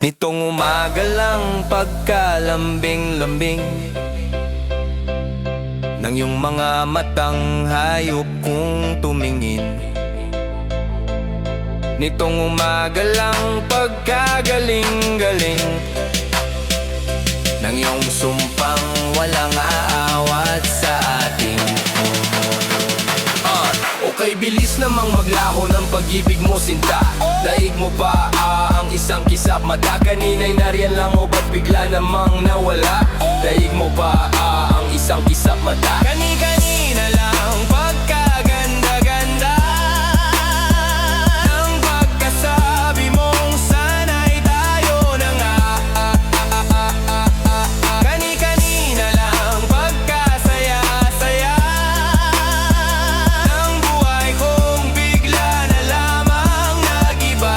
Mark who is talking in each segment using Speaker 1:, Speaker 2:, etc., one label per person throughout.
Speaker 1: Nitong umaga lang pagkalambing-lambing ng iyong mga matang hayop kong tumingin. Nitong umaga lang pagkagaling-galing ng iyong sumpang walang aawat sa ating Okay, bilis namang maglaho ng pag-ibig mo, sinta. Daig mo pa ang isang kisap mata. Kanina'y nariyan lang o ba't bigla namang nawala? Daig mo pa ang isang kisap mata. Kani-kanina lang pagkaganda-ganda ng pagkasabi mong sana'y tayo na nga. Kani-kanina lang pagkasaya-saya ng buhay kong bigla na lamang nag-iba.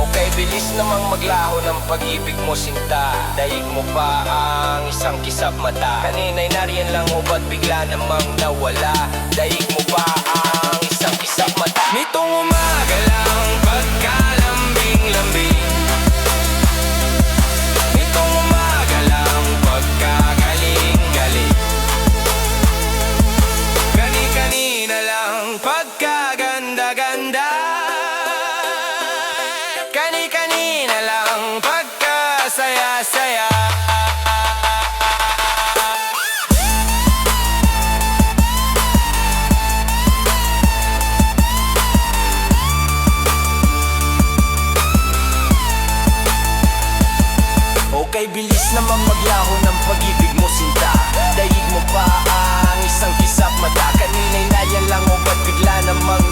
Speaker 1: Okay, bilis namang maglaho ng pag-ibig mo, sinta. Daig mo pa ang isang kisap mata. Kanina'y nariyan lang o ba't bigla namang nawala? Daig mo pa ang isang kisap mata. Nitong umaga lang pagkalambing-lambing, nitong umaga lang pagkagaling-galing, kani-kanina lang pagkaganda-ganda, kani-kanina lang pagkasaya-saya. Okay, bilis naman maglaho ng pag-ibig mo, sinta. Daig mo pa ang isang kisap mata. Kanina'y nariyan lang o ba't bigla namang